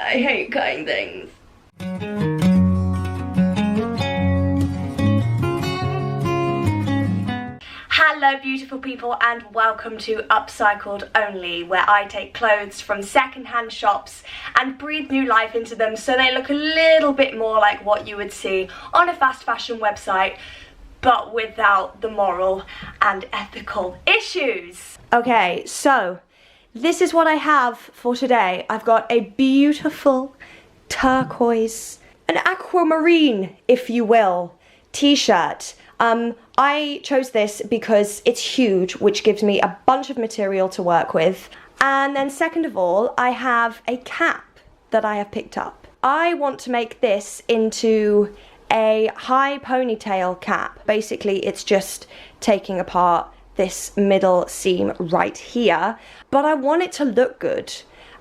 I hate cutting things. Hello beautiful people and welcome to Upcycled Only, where I take clothes from second-hand shops and breathe new life into them so they look a little bit more like what you would see on a fast fashion website, but without the moral and ethical issues. Okay, so this is what I have for today. I've got a beautiful turquoise, an aquamarine, if you will, t-shirt. I chose this because it's huge, which gives me a bunch of material to work with. And then second of all, I have a cap that I have picked up. I want to make this into a high ponytail cap. Basically, it's just taking apart this middle seam right here, but I want it to look good.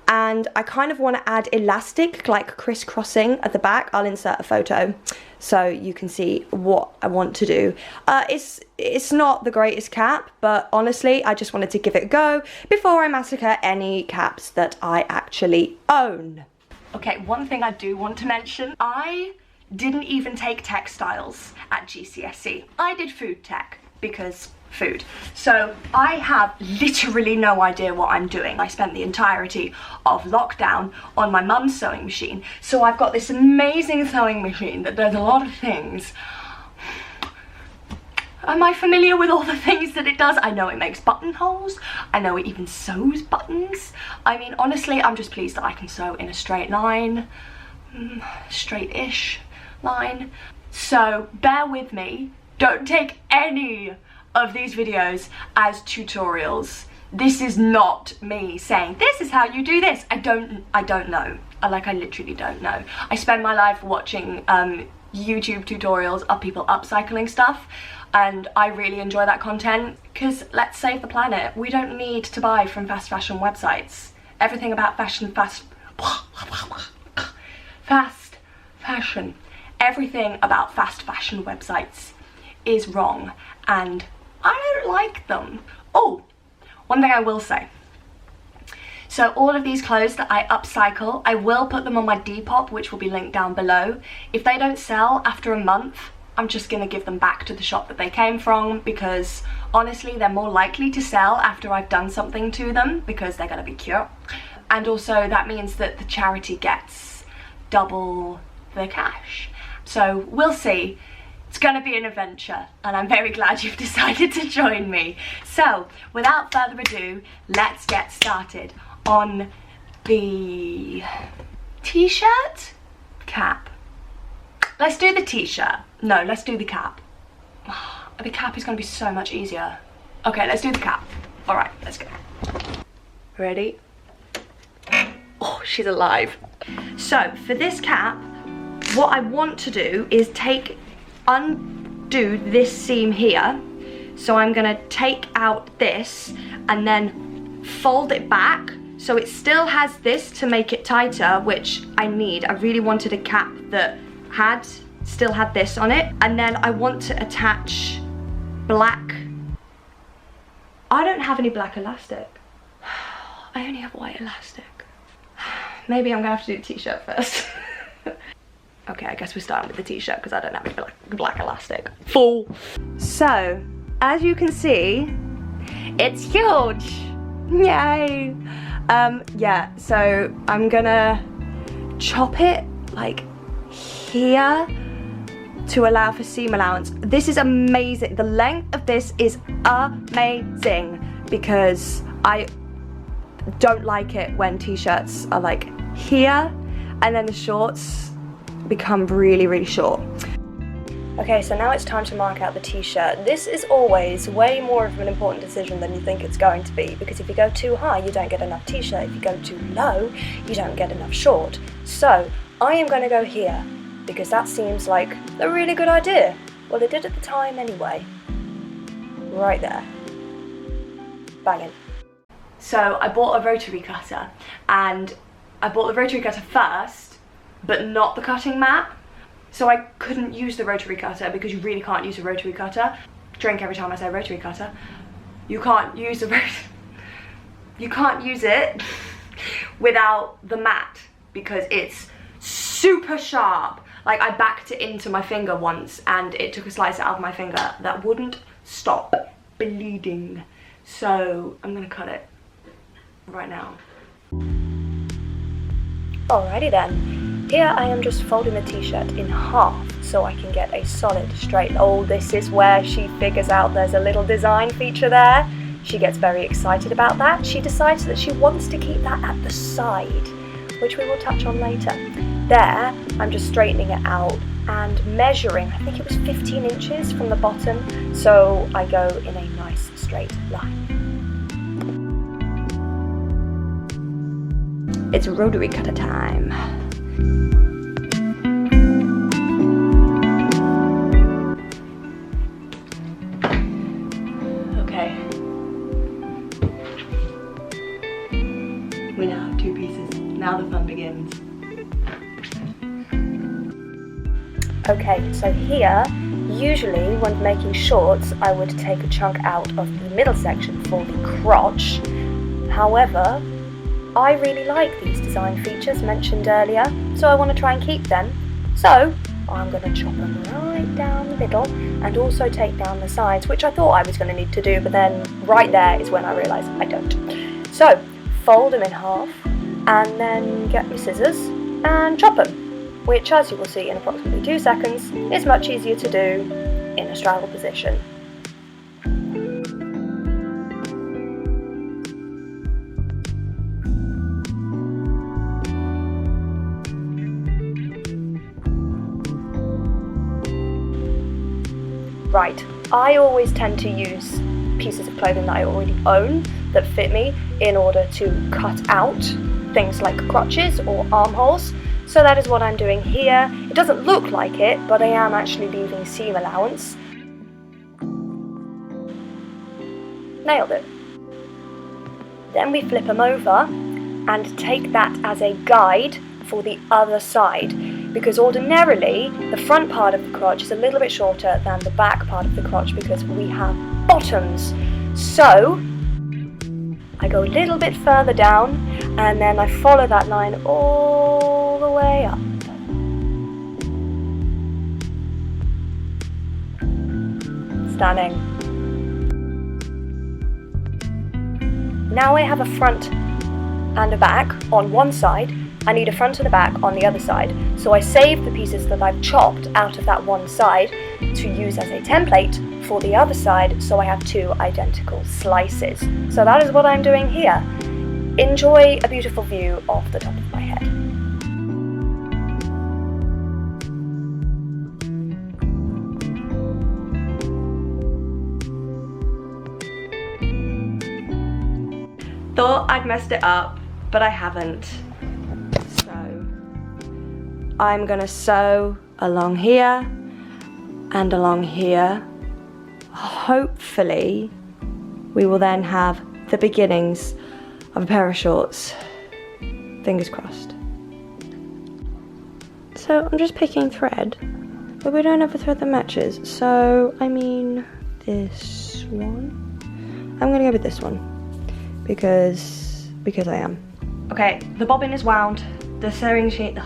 And I kind of want to add elastic, like crisscrossing at the back. I'll insert a photo so you can see what I want to do. It's not the greatest cap, but honestly, I just wanted to give it a go before I massacre any caps that I actually own. Okay, one thing I do want to mention, I didn't even take textiles at GCSE. I did food tech because food. So I have literally no idea what I'm doing. I spent the entirety of lockdown on my mum's sewing machine. So I've got this amazing sewing machine that does a lot of things. Am I familiar with all the things that it does? I know it makes buttonholes. I know it even sews buttons. I mean, honestly, I'm just pleased that I can sew in a straight line, straight-ish line. So bear with me. Don't take any of these videos as tutorials. This is not me saying this is how you do this. I don't know. I literally don't know. I spend my life watching YouTube tutorials of people upcycling stuff, and I really enjoy that content because let's save the planet. We don't need to buy from fast fashion websites. Everything about everything about fast fashion websites is wrong, and I don't like them. Oh, one thing I will say. So all of these clothes that I upcycle, I will put them on my Depop, which will be linked down below. If they don't sell after a month, I'm just gonna give them back to the shop that they came from, because honestly, they're more likely to sell after I've done something to them because they're gonna be cute. And also that means that the charity gets double the cash. So we'll see. It's gonna be an adventure, and I'm very glad you've decided to join me. So, without further ado, let's get started on the t-shirt? Cap. Let's do the t-shirt. No, let's do the cap. The cap is gonna be so much easier. Okay, let's do the cap. All right, let's go. Ready? Oh, she's alive. So, for this cap, what I want to do is undo this seam here. So I'm gonna take out this and then fold it back so it still has this to make it tighter, which I need. I really wanted a cap that still had this on it. And then I want to attach black. I don't have any black elastic. I only have white elastic. Maybe I'm gonna have to do the t-shirt first. Okay, I guess we're starting with the t-shirt because I don't have any black elastic. Fool! So, as you can see, it's huge! Yay! Yeah, so I'm gonna chop it like here to allow for seam allowance. This is amazing. The length of this is amazing because I don't like it when t-shirts are like here and then the shorts become really, really short. Okay, so now it's time to mark out the t-shirt. This is always way more of an important decision than you think it's going to be, because if you go too high, you don't get enough t-shirt. If you go too low, you don't get enough short. So I am going to go here because that seems like a really good idea. Well, it did at the time anyway. Right there. Banging. So I bought a rotary cutter, and I bought the rotary cutter first, but not the cutting mat. So I couldn't use the rotary cutter because you really can't use a rotary cutter. Drink every time I say rotary cutter. You can't use it without the mat. because it's super sharp. Like, I backed it into my finger once and it took a slice out of my finger that wouldn't stop bleeding. So I'm gonna cut it right now. Alrighty then, here I am just folding the t-shirt in half so I can get a solid straight. Oh, this is where she figures out there's a little design feature there. She gets very excited about that. She decides that she wants to keep that at the side, which we will touch on later. There, I'm just straightening it out and measuring, I think it was 15 inches from the bottom, so I go in a nice straight line. It's rotary cutter time. Okay. We now have 2 pieces. Now the fun begins. Okay, so here, usually when making shorts, I would take a chunk out of the middle section for the crotch. However, I really like these design features mentioned earlier, so I want to try and keep them. So I'm going to chop them right down the middle and also take down the sides, which I thought I was going to need to do, but then right there is when I realised I don't. So fold them in half and then get your scissors and chop them, which, as you will see in approximately 2 seconds, is much easier to do in a straddle position. Right, I always tend to use pieces of clothing that I already own that fit me in order to cut out things like crotches or armholes. So that is what I'm doing here. It doesn't look like it, but I am actually leaving seam allowance. Nailed it. Then we flip them over and take that as a guide for the other side, because ordinarily the front part of the crotch is a little bit shorter than the back part of the crotch because we have bottoms. So I go a little bit further down and then I follow that line all the way up. Stunning. Now I have a front and a back on one side. I need a front and a back on the other side. So I save the pieces that I've chopped out of that one side to use as a template for the other side, so I have 2 identical slices. So that is what I'm doing here. Enjoy a beautiful view of the top of my head. Thought I'd messed it up, but I haven't. So I'm gonna sew along here and along here. Hopefully we will then have the beginnings of a pair of shorts. Fingers crossed. So I'm just picking thread, but we don't have a thread that matches. So I mean this one. I'm gonna go with this one because I am. Okay, the bobbin is wound. The sewing machine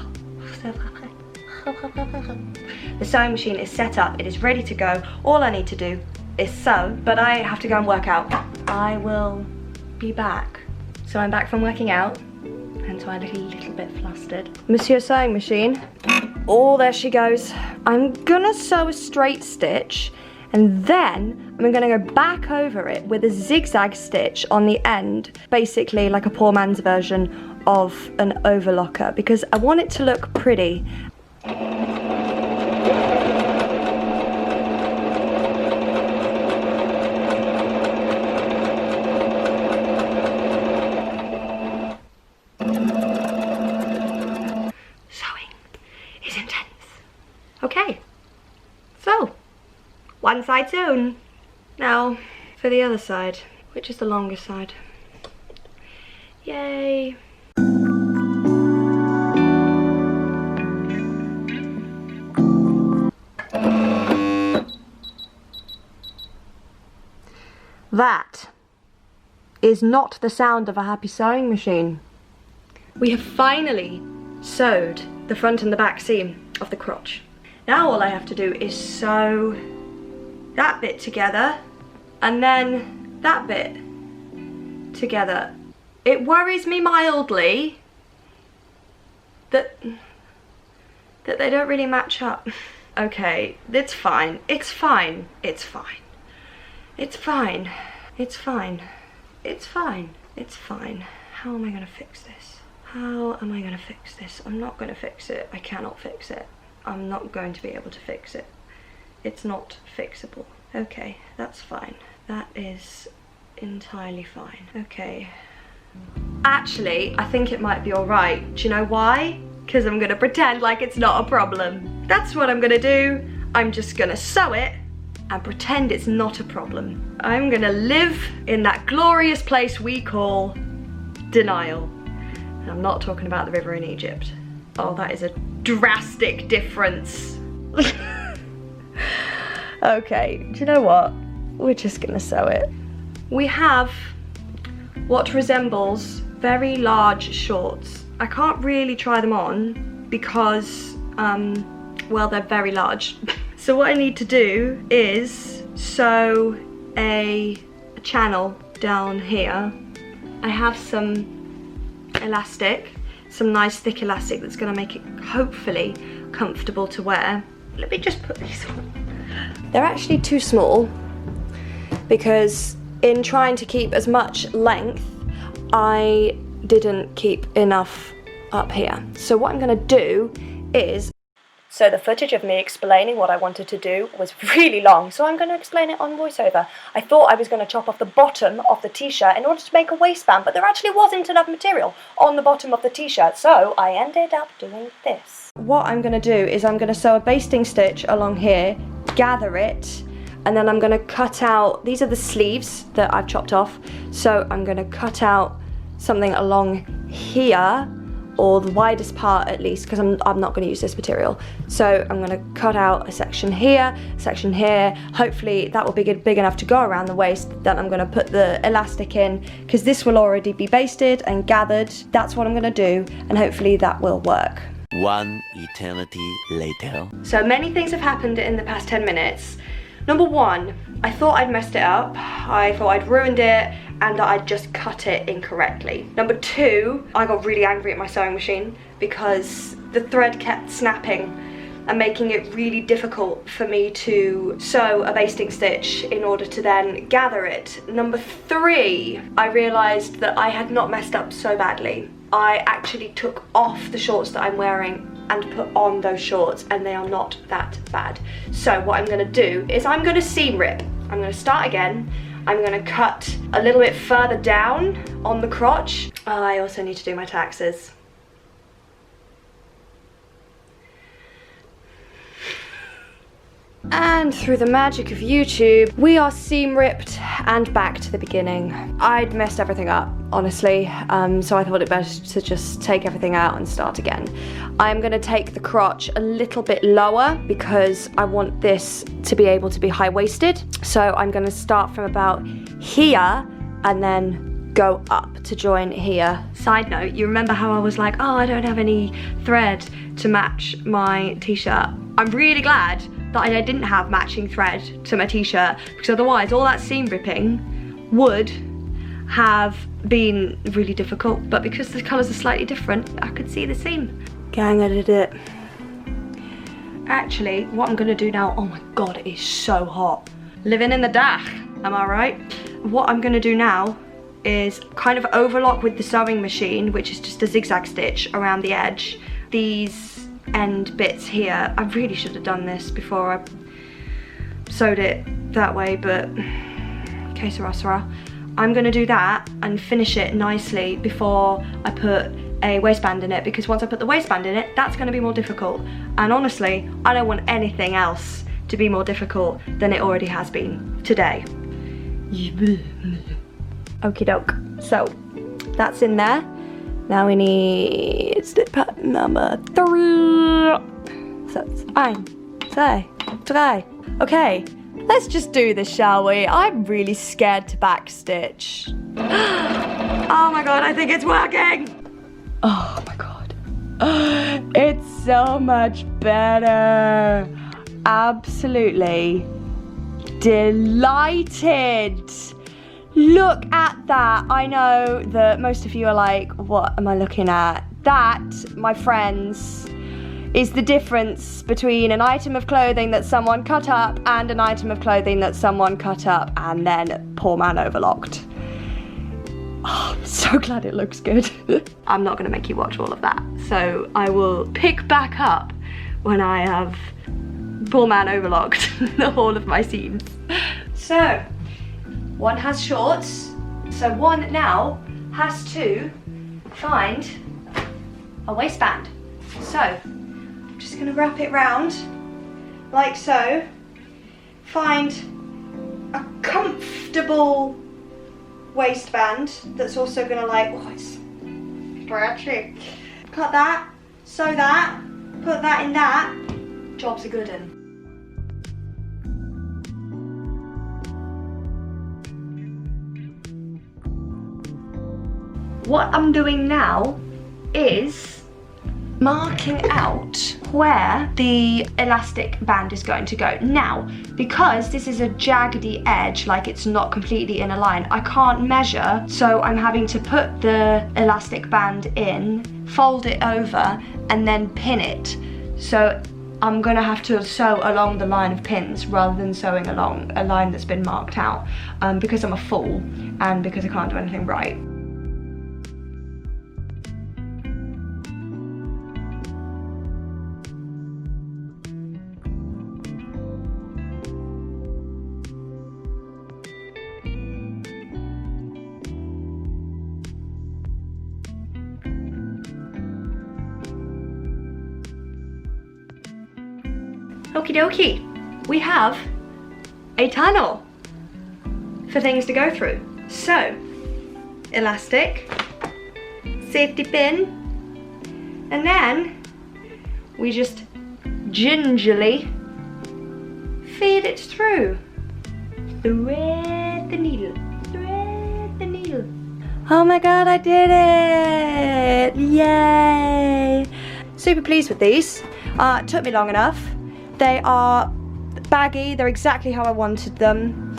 is set up. It is ready to go. All I need to do is sew, but I have to go and work out. I will be back. So I'm back from working out, and so I look a little bit flustered. Monsieur Sewing Machine. Oh, there she goes. I'm gonna sew a straight stitch, and then I'm gonna go back over it with a zigzag stitch on the end, basically like a poor man's version of an overlocker, because I want it to look pretty. Okay, so one side sewn. Now for the other side, which is the longest side. Yay! That is not the sound of a happy sewing machine. We have finally sewed the front and the back seam of the crotch. Now all I have to do is sew that bit together and then that bit together. It worries me mildly that they don't really match up. Okay, it's fine. It's fine. It's fine. It's fine. It's fine. It's fine. It's fine. How am I gonna fix this? How am I gonna fix this? I'm not gonna fix it. I cannot fix it. I'm not going to be able to fix it. It's not fixable. Okay, that's fine. That is entirely fine. Okay. Actually, I think it might be alright. Do you know why? Because I'm gonna pretend like it's not a problem. That's what I'm gonna do. I'm just gonna sew it and pretend it's not a problem. I'm gonna live in that glorious place we call denial. And I'm not talking about the river in Egypt. Oh, that is a drastic difference. Okay, do you know what? We're just gonna sew it. We have what resembles very large shorts. I can't really try them on because, well, they're very large. So what I need to do is sew a channel down here. I have some elastic, some nice thick elastic that's gonna make it hopefully comfortable to wear. Let me just put these on. They're actually too small because in trying to keep as much length, I didn't keep enough up here. So what I'm gonna do is, so the footage of me explaining what I wanted to do was really long, so I'm gonna explain it on voiceover. I thought I was gonna chop off the bottom of the t-shirt in order to make a waistband, but there actually wasn't enough material on the bottom of the t-shirt, so I ended up doing this. What I'm gonna do is I'm gonna sew a basting stitch along here, gather it, and then I'm gonna cut out, these are the sleeves that I've chopped off, so I'm gonna cut out something along here, or the widest part at least, because I'm not going to use this material. So I'm going to cut out a section here, hopefully that will be big enough to go around the waist. Then I'm going to put the elastic in, because this will already be basted and gathered. That's what I'm going to do, and hopefully that will work. One eternity later. So many things have happened in the past 10 minutes. Number one, I thought I'd messed it up. I thought I'd ruined it and that I'd just cut it incorrectly. Number two, I got really angry at my sewing machine because the thread kept snapping and making it really difficult for me to sew a basting stitch in order to then gather it. Number three, I realised that I had not messed up so badly. I actually took off the shorts that I'm wearing and put on those shorts, and they are not that bad. So what I'm gonna do is I'm gonna seam rip. I'm gonna start again. I'm gonna cut a little bit further down on the crotch. I also need to do my taxes. And through the magic of YouTube, we are seam ripped and back to the beginning. I'd messed everything up, honestly, so I thought it best to just take everything out and start again. I'm gonna take the crotch a little bit lower because I want this to be able to be high-waisted. So I'm gonna start from about here and then go up to join here. Side note, you remember how I was like, oh, I don't have any thread to match my t-shirt? I'm really glad that I didn't have matching thread to my t-shirt, because otherwise all that seam ripping would have been really difficult. But because the colours are slightly different, I could see the seam. Gang, I did it. Actually, what I'm gonna do now, oh my god, it is so hot. Living in the Dach, am I right? What I'm gonna do now is kind of overlock with the sewing machine, which is just a zigzag stitch around the edge. These end bits here, I really should have done this before I sewed it that way, but que sera sera. I'm gonna do that and finish it nicely before I put a waistband in it, because once I put the waistband in it, that's gonna be more difficult. And honestly, I don't want anything else to be more difficult than it already has been today. Okie doke. So that's in there. Now we need step number 3. So it's 1, 2, 3. Okay, let's just do this, shall we? I'm really scared to backstitch. Oh my god, I think it's working! Oh my god. It's so much better. Absolutely delighted. Look at that. I know that most of you are like, what am I looking at? That, my friends, is the difference between an item of clothing that someone cut up and an item of clothing that someone cut up and then poor man overlocked. Oh, I'm so glad it looks good. I'm not gonna make you watch all of that, so I will pick back up when I have poor man overlocked the whole of my seams. So, one has shorts, so one now has to find a waistband. So, I'm just gonna wrap it round, like so, find a comfortable waistband that's also gonna like, oh, it's stretchy. Cut that, sew that, put that in that, job's a good one. What I'm doing now is marking out where the elastic band is going to go. Now, because this is a jaggedy edge, like it's not completely in a line, I can't measure, so I'm having to put the elastic band in, fold it over, and then pin it. So I'm gonna have to sew along the line of pins rather than sewing along a line that's been marked out, because I'm a fool and because I can't do anything right. Okie dokie, we have a tunnel for things to go through. So, elastic, safety pin, and then we just gingerly feed it through. Thread the needle, thread the needle. Oh my god, I did it! Yay! Super pleased with these. It took me long enough. They are baggy, they're exactly how I wanted them.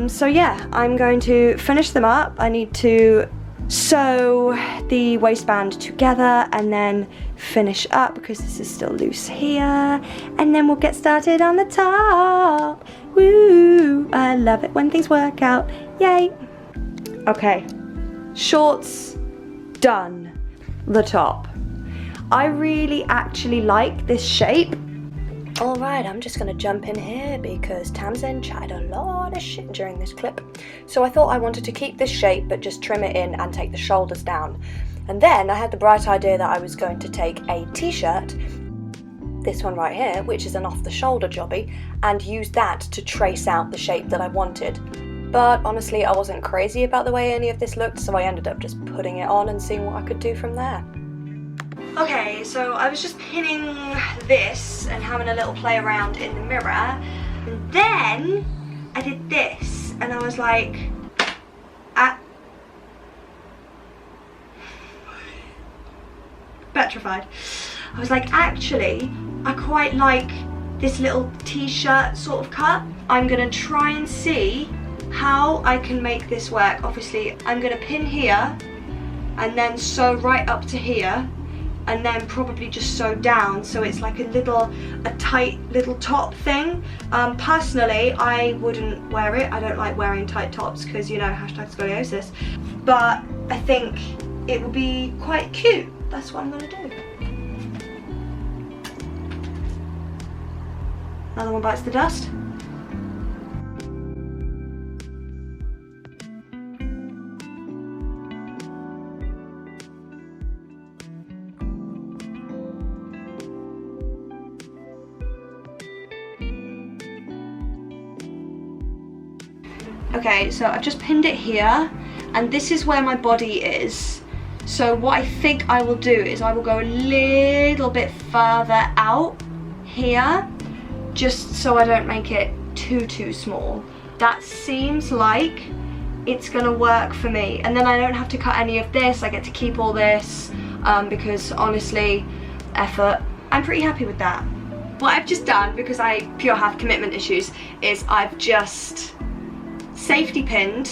So yeah, I'm going to finish them up. I need to sew the waistband together and then finish up because this is still loose here. And then we'll get started on the top. Woo! I love it when things work out. Yay! Okay, shorts done. The top. I really actually like this shape. Alright, I'm just gonna jump in here because Tamsin chatted a lot of shit during this clip. So I thought I wanted to keep this shape but just trim it in and take the shoulders down. And then I had the bright idea that I was going to take a t-shirt, this one right here, which is an off the shoulder jobby, and use that to trace out the shape that I wanted. But honestly, I wasn't crazy about the way any of this looked, so I ended up just putting it on and seeing what I could do from there. Okay, so I was just pinning this and having a little play around in the mirror, and then I did this, and I was like, petrified. I was like, actually, I quite like this little t-shirt sort of cut. I'm gonna try and see how I can make this work. Obviously, I'm gonna pin here, and then sew right up to here, and then probably just sew down so it's like a tight little top thing. Personally, I wouldn't wear it. I don't like wearing tight tops because, you know, #scoliosis. But I think it would be quite cute. That's what I'm gonna do. Another one bites the dust. Okay, so I've just pinned it here, and this is where my body is. So what I think I will do is I will go a little bit further out here, just so I don't make it too small. That seems like it's gonna work for me. And then I don't have to cut any of this, I get to keep all this, because honestly, effort. I'm pretty happy with that. What I've just done, because I pure have commitment issues, is I've just safety pinned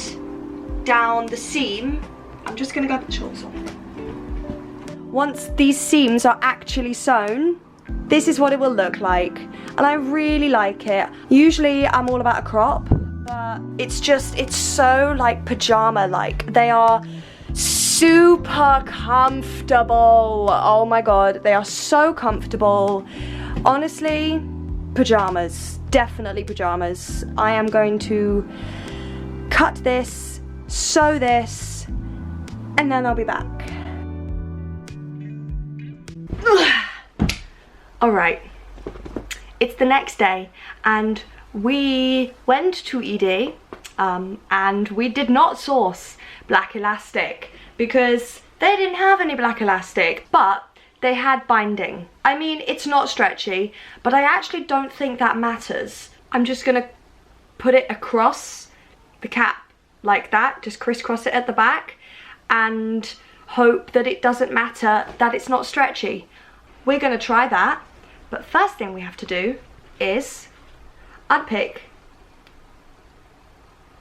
down the seam. I'm just gonna go put the shorts on. Once these seams are actually sewn, this is what it will look like. And I really like it. Usually I'm all about a crop, but it's so like pajama-like. They are super comfortable. Oh my God, they are so comfortable. Honestly, pajamas, definitely pajamas. I am going to cut this, sew this, and then I'll be back. All right, it's the next day and we went to ED and we did not source black elastic because they didn't have any black elastic, but they had binding. I mean, it's not stretchy, but I actually don't think that matters. I'm just gonna put it across the cap like that, just crisscross it at the back, and hope that it doesn't matter that it's not stretchy. We're gonna try that, but first thing we have to do is unpick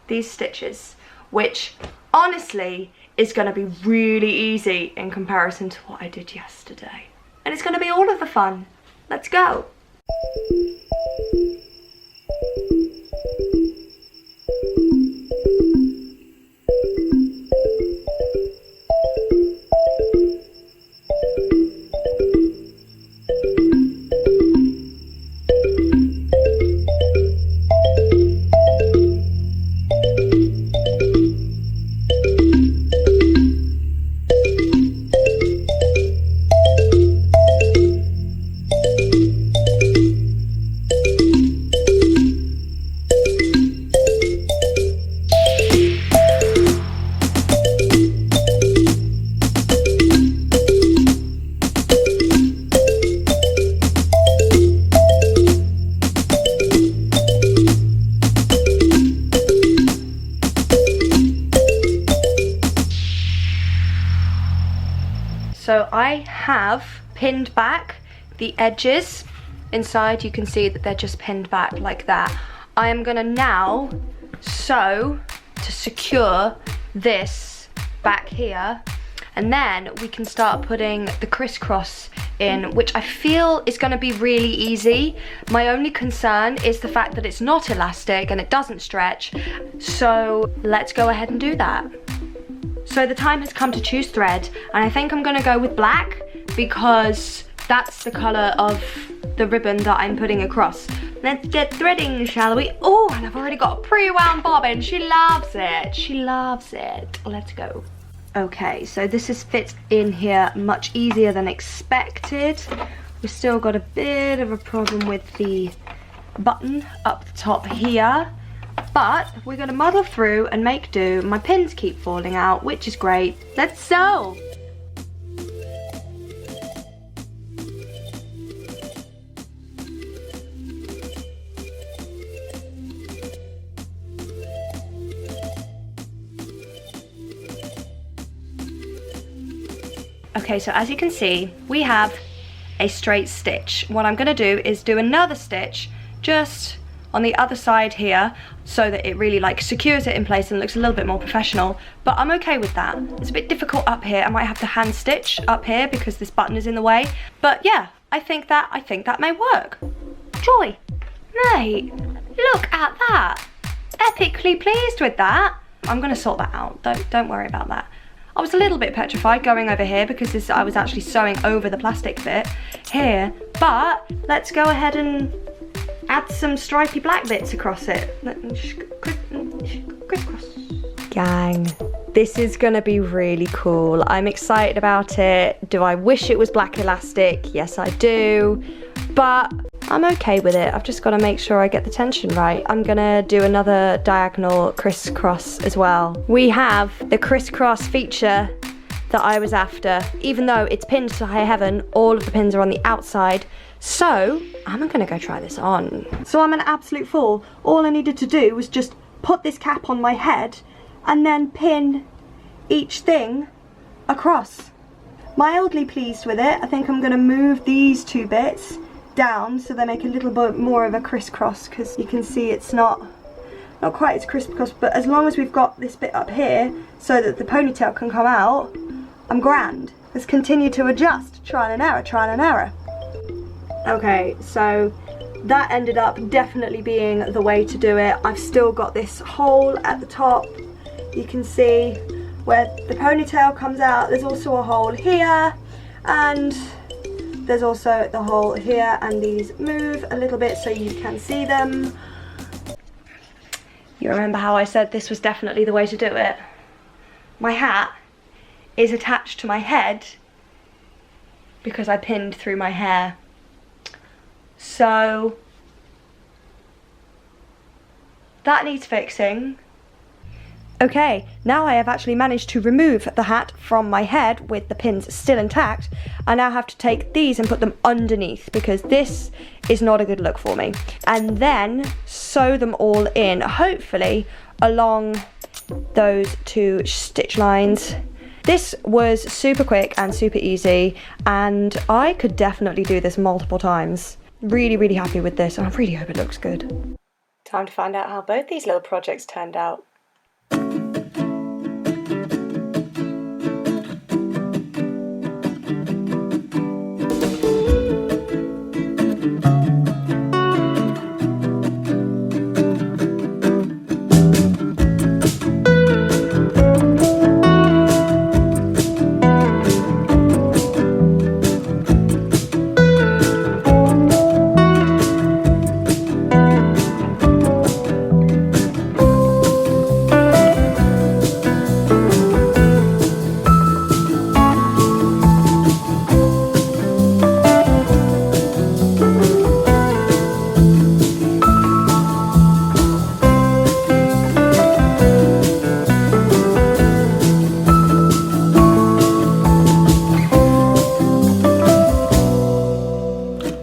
these stitches, which honestly is going to be really easy in comparison to what I did yesterday. And it's going to be all of the fun. Let's go. So I have pinned back the edges. Inside you can see that they're just pinned back like that. I am gonna now sew to secure this back here, and then we can start putting the crisscross in, which I feel is gonna be really easy. My only concern is the fact that it's not elastic and it doesn't stretch. So let's go ahead and do that. So the time has come to choose thread, and I think I'm gonna go with black because that's the color of the ribbon that I'm putting across. Let's get threading, shall we? Oh, and I've already got a pre-wound bobbin. She loves it. She loves it. Let's go. Okay, so this has fit in here much easier than expected. We've still got a bit of a problem with the button up the top here, but we're gonna muddle through and make do. My pins keep falling out, which is great. Let's sew. Okay, so as you can see, we have a straight stitch. What I'm gonna do is do another stitch just on the other side here so that it really like secures it in place and looks a little bit more professional, but I'm okay with that. It's a bit difficult up here. I might have to hand stitch up here because this button is in the way, but yeah, I think that may work. Joy, mate, look at that. Epically pleased with that. I'm gonna sort that out, don't worry about that. I was a little bit petrified going over here because I was actually sewing over the plastic bit here, but let's go ahead and add some stripy black bits across it. Crisscross. Gang, this is gonna be really cool. I'm excited about it. Do I wish it was black elastic? Yes, I do, but I'm okay with it. I've just got to make sure I get the tension right. I'm gonna do another diagonal crisscross as well. We have the crisscross feature that I was after. Even though it's pinned to high heaven, all of the pins are on the outside. So I'm gonna go try this on. So I'm an absolute fool. All I needed to do was just put this cap on my head and then pin each thing across. mildly pleased with it. I think I'm going to move these two bits down so they make a little bit more of a crisscross, because you can see it's not quite as crisscross, but as long as we've got this bit up here so that the ponytail can come out, I'm grand. Let's continue to adjust, trial and error, trial and error. Okay, so that ended up definitely being the way to do it. I've still got this hole at the top. You can see where the ponytail comes out. There's also a hole here, and there's also the hole here, and these move a little bit so you can see them. You remember how I said this was definitely the way to do it? My hat is attached to my head because I pinned through my hair. So that needs fixing. Okay, now I have actually managed to remove the hat from my head with the pins still intact. I now have to take these and put them underneath because this is not a good look for me. And then sew them all in, hopefully along those two stitch lines. This was super quick and super easy, and I could definitely do this multiple times. Really, really happy with this, and I really hope it looks good. Time to find out how both these little projects turned out.